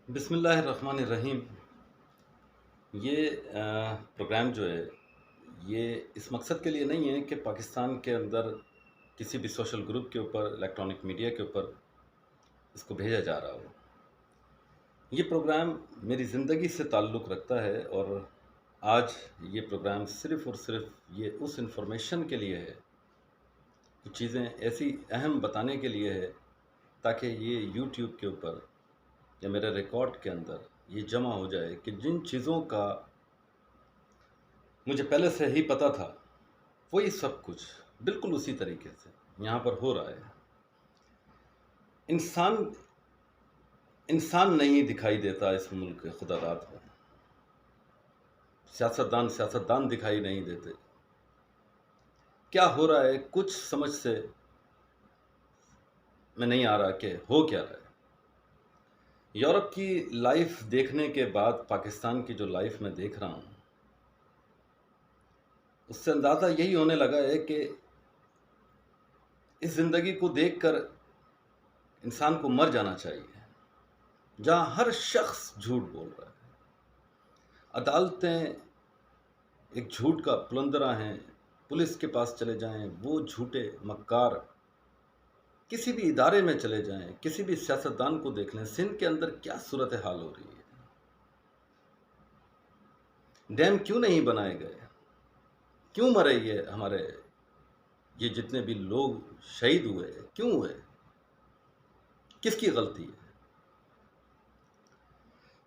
بسم اللہ الرحمن الرحیم۔ یہ پروگرام جو ہے یہ اس مقصد کے لیے نہیں ہے کہ پاکستان کے اندر کسی بھی سوشل گروپ کے اوپر الیکٹرانک میڈیا کے اوپر اس کو بھیجا جا رہا ہو۔ یہ پروگرام میری زندگی سے تعلق رکھتا ہے اور آج یہ پروگرام صرف اور صرف یہ اس انفارمیشن کے لیے ہے، کچھ چیزیں ایسی اہم بتانے کے لیے ہے تاکہ یہ یوٹیوب کے اوپر یا میرے ریکارڈ کے اندر یہ جمع ہو جائے کہ جن چیزوں کا مجھے پہلے سے ہی پتا تھا وہی سب کچھ بالکل اسی طریقے سے یہاں پر ہو رہا ہے۔ انسان انسان نہیں دکھائی دیتا اس ملک کے خدا داد میں، سیاستدان دکھائی نہیں دیتے۔ کیا ہو رہا ہے کچھ سمجھ سے میں نہیں آ رہا کہ ہو کیا رہا ہے۔ یورپ کی لائف دیکھنے کے بعد پاکستان کی جو لائف میں دیکھ رہا ہوں اس سے اندازہ یہی ہونے لگا ہے کہ اس زندگی کو دیکھ کر انسان کو مر جانا چاہیے، جہاں ہر شخص جھوٹ بول رہا ہے، عدالتیں ایک جھوٹ کا پلندرا ہیں، پولیس کے پاس چلے جائیں وہ جھوٹے مکار، کسی بھی ادارے میں چلے جائیں، کسی بھی سیاستدان کو دیکھ لیں، سندھ کے اندر کیا صورتحال ہو رہی ہے۔ ڈیم کیوں نہیں بنائے گئے؟ کیوں مرے یہ جتنے بھی لوگ شہید ہوئے کیوں ہوئے؟ کس کی غلطی ہے؟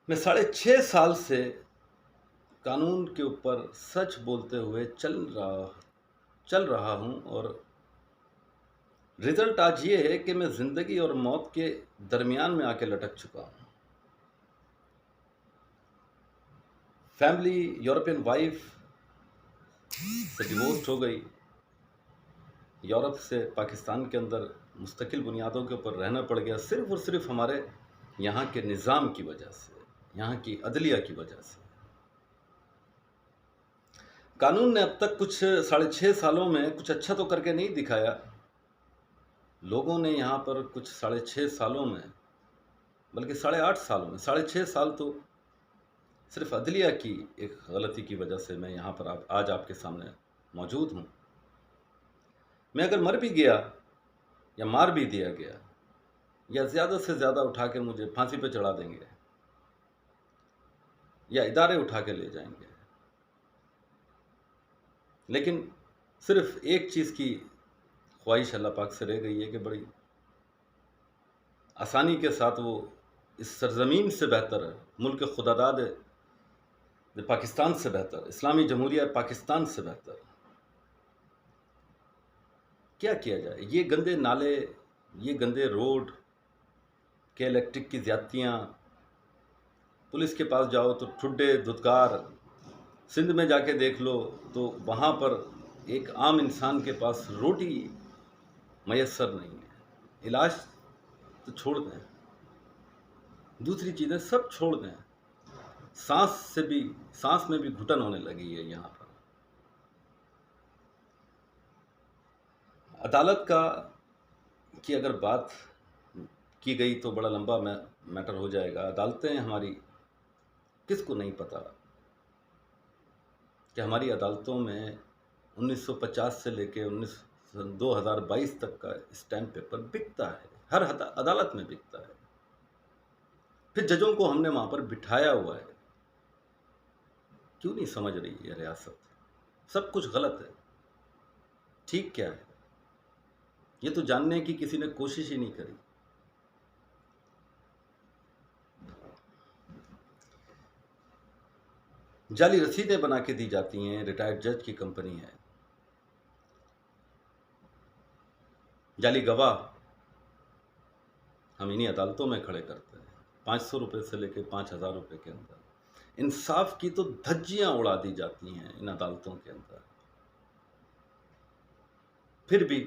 میں 6.5 سال سے قانون کے اوپر سچ بولتے ہوئے چل رہا ہوں اور رزلٹ آج یہ ہے کہ میں زندگی اور موت کے درمیان میں آ کے لٹک چکا ہوں۔ فیملی یورپین وائف سے ڈیورسڈ ہو گئی، یورپ سے پاکستان کے اندر مستقل بنیادوں کے اوپر رہنا پڑ گیا، صرف اور صرف ہمارے یہاں کے نظام کی وجہ سے، یہاں کی عدلیہ کی وجہ سے۔ قانون نے اب تک کچھ 6.5 سالوں میں کچھ اچھا تو کر کے نہیں دکھایا۔ لوگوں نے یہاں پر کچھ 6.5 سالوں میں بلکہ 8.5 سالوں میں 6.5 سال تو صرف عدلیہ کی ایک غلطی کی وجہ سے میں یہاں پر آج آپ کے سامنے موجود ہوں۔ میں اگر مر بھی گیا یا مار بھی دیا گیا یا زیادہ سے زیادہ اٹھا کے مجھے پھانسی پہ چڑھا دیں گے یا ادارے اٹھا کے لے جائیں گے، لیکن صرف ایک چیز کی خواہش اللہ پاک سے رہ گئی ہے کہ بڑی آسانی کے ساتھ وہ اس سرزمین سے بہتر ہے، ملک خدا داد پاکستان سے بہتر، اسلامی جمہوریہ پاکستان سے بہتر۔ کیا کیا جائے؟ یہ گندے نالے، یہ گندے روڈ کہ الیکٹرک کی زیادتیاں، پولیس کے پاس جاؤ تو ٹھڈے دھتکار، سندھ میں جا کے دیکھ لو تو وہاں پر ایک عام انسان کے پاس روٹی میسر نہیں ہے، علاج تو چھوڑ دیں، دوسری چیزیں سب چھوڑ دیں، سانس میں بھی گھٹن ہونے لگی ہے یہاں پر۔ عدالت کی اگر بات کی گئی تو بڑا لمبا میٹر ہو جائے گا۔ عدالتیں ہماری، کس کو نہیں پتا کہ ہماری عدالتوں میں 1950 سے لے کے 2022 تک کا اسٹیمپ پیپر بکتا ہے، ہر عدالت میں بکتا ہے۔ پھر ججوں کو ہم نے وہاں پر بٹھایا ہوا ہے۔ کیوں نہیں سمجھ رہی ہے ریاست؟ سب کچھ غلط ہے، ٹھیک کیا ہے یہ تو جاننے کی کسی نے کوشش ہی نہیں کری۔ جعلی رسیدیں بنا کے دی جاتی ہیں، ریٹائرڈ جج کی کمپنی ہے، جعلی گواہ ہم انہی عدالتوں میں کھڑے کرتے ہیں، 500 روپے سے لے کے 5,000 روپے کے اندر۔ انصاف کی تو دھجیاں اڑا دی جاتی ہیں ان عدالتوں کے اندر۔ پھر بھی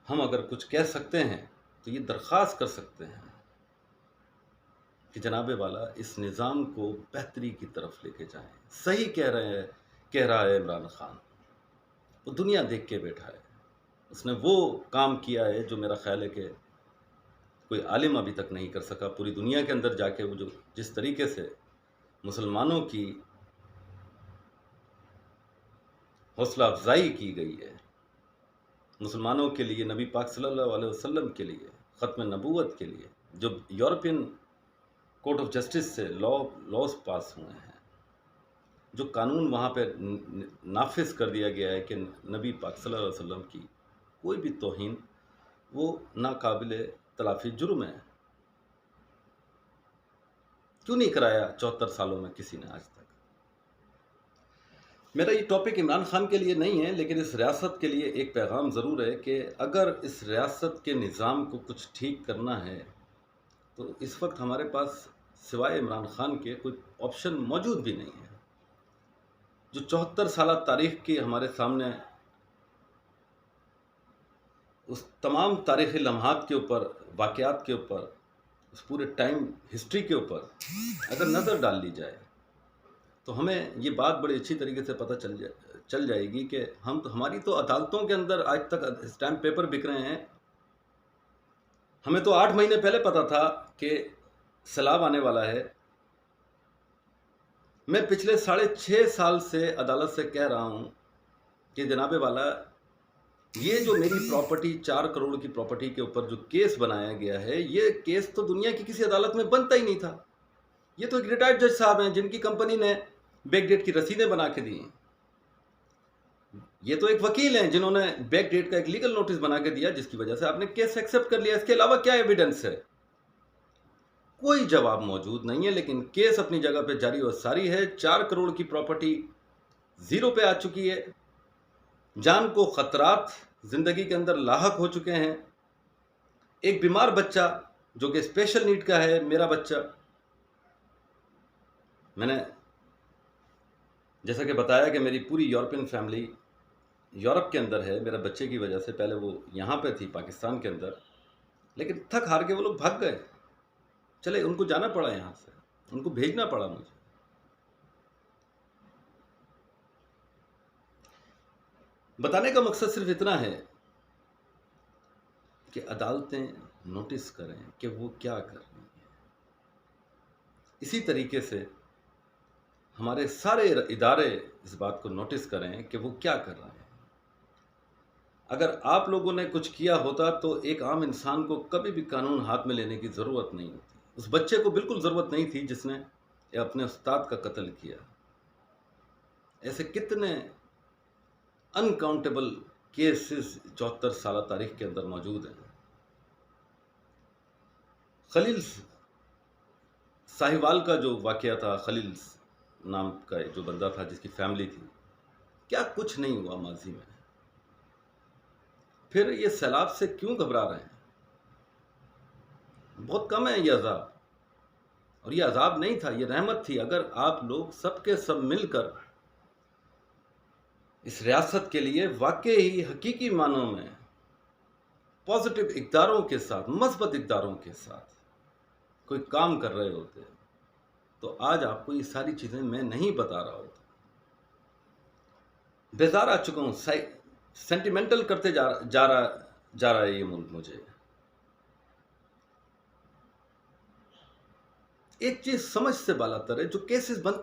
ہم اگر کچھ کہہ سکتے ہیں تو یہ درخواست کر سکتے ہیں کہ جناب والا اس نظام کو بہتری کی طرف لے کے جائیں۔ صحیح کہہ رہا ہے عمران خان، وہ دنیا دیکھ کے بیٹھا ہے، اس نے وہ کام کیا ہے جو میرا خیال ہے کہ کوئی عالم ابھی تک نہیں کر سکا. پوری دنیا کے اندر جا کے وہ جو جس طریقے سے مسلمانوں کی حوصلہ افزائی کی گئی ہے، مسلمانوں کے لیے، نبی پاک صلی اللہ علیہ وسلم کے لیے، ختم نبوت کے لیے، جو یورپین کورٹ آف جسٹس سے لاز پاس ہوئے ہیں، جو قانون وہاں پہ نافذ کر دیا گیا ہے کہ نبی پاک صلی اللہ علیہ وسلم کی کوئی بھی توہین وہ ناقابل تلافی جرم ہے. کیوں نہیں کرایا 74 سالوں میں کسی نے آج تک؟ میرا یہ ٹاپک عمران خان کے لیے نہیں ہے، لیکن اس ریاست کے لیے ایک پیغام ضرور ہے کہ اگر اس ریاست کے نظام کو کچھ ٹھیک کرنا ہے تو اس وقت ہمارے پاس سوائے عمران خان کے کوئی آپشن موجود بھی نہیں ہے. جو 74 سالہ تاریخ کی ہمارے سامنے اس تمام تاریخی لمحات کے اوپر، واقعات کے اوپر، اس پورے ٹائم ہسٹری کے اوپر اگر نظر ڈال لی جائے تو ہمیں یہ بات بڑی اچھی طریقے سے پتہ چل جائے گی کہ ہماری تو عدالتوں کے اندر آج تک اسٹیمپ پیپر بک رہے ہیں. ہمیں تو 8 مہینے پہلے پتا تھا کہ سیلاب آنے والا ہے. میں پچھلے 6.5 سال سے عدالت سے کہہ رہا ہوں کہ جناب والا، یہ جو میری پراپرٹی 4 کروڑ کی پراپرٹی کے اوپر جو کیس بنایا گیا ہے، یہ کیس تو دنیا کی کسی عدالت میں بنتا ہی نہیں تھا. یہ تو ایک ریٹائرڈ جج صاحب ہیں جن کی کمپنی نے بیک ڈیٹ کی رسیدیں بنا کے دی ہیں. یہ تو ایک وکیل ہیں جنہوں نے بیک ڈیٹ کا ایک لیگل نوٹس بنا کے دیا، جس کی وجہ سے آپ نے کیس ایکسیپٹ کر لیا. اس کے علاوہ کیا ایویڈنس ہے؟ کوئی جواب موجود نہیں ہے. لیکن کیس اپنی جگہ پہ جاری و ساری ہے. 4 کروڑ کی پراپرٹی زیرو پہ آ چکی ہے. جان کو خطرات زندگی کے اندر لاحق ہو چکے ہیں. ایک بیمار بچہ جو کہ اسپیشل نیڈ کا ہے، میرا بچہ، میں نے جیسا کہ بتایا کہ میری پوری یورپین فیملی یورپ کے اندر ہے. میرے بچے کی وجہ سے پہلے وہ یہاں پہ تھی پاکستان کے اندر، لیکن تھک ہار کے وہ لوگ بھاگ گئے. چلے ان کو جانا پڑا، یہاں سے ان کو بھیجنا پڑا مجھے. بتانے کا مقصد صرف اتنا ہے کہ عدالتیں نوٹس کریں کہ وہ کیا کر رہی ہیں. اسی طریقے سے ہمارے سارے ادارے اس بات کو نوٹس کریں کہ وہ کیا کر رہے ہیں. اگر آپ لوگوں نے کچھ کیا ہوتا تو ایک عام انسان کو کبھی بھی قانون ہاتھ میں لینے کی ضرورت نہیں ہوتی. اس بچے کو بالکل ضرورت نہیں تھی جس نے اپنے استاد کا قتل کیا. ایسے کتنے انکاؤنٹیبل کیسز 74 سالہ تاریخ کے اندر موجود ہیں. خلیل ساہیوال کا جو واقعہ تھا، خلیل نام کا جو بندہ تھا جس کی فیملی تھی، کیا کچھ نہیں ہوا ماضی میں. پھر یہ سیلاب سے کیوں گھبرا رہے ہیں؟ بہت کم ہے یہ عذاب، اور یہ عذاب نہیں تھا، یہ رحمت تھی. اگر آپ لوگ سب کے سب مل کر اس ریاست کے لیے واقعی حقیقی معنوں میں پازیٹیو اقداروں کے ساتھ، مثبت اقداروں کے ساتھ کوئی کام کر رہے ہوتے تو آج آپ کو یہ ساری چیزیں میں نہیں بتا رہا ہوتا. بیزار آ چکا ہوں. سینٹیمنٹل کرتے جا رہا ہے یہ ملک مجھے. ایک چیز سمجھ سے بالاتر ہے، جو کیسز بنتے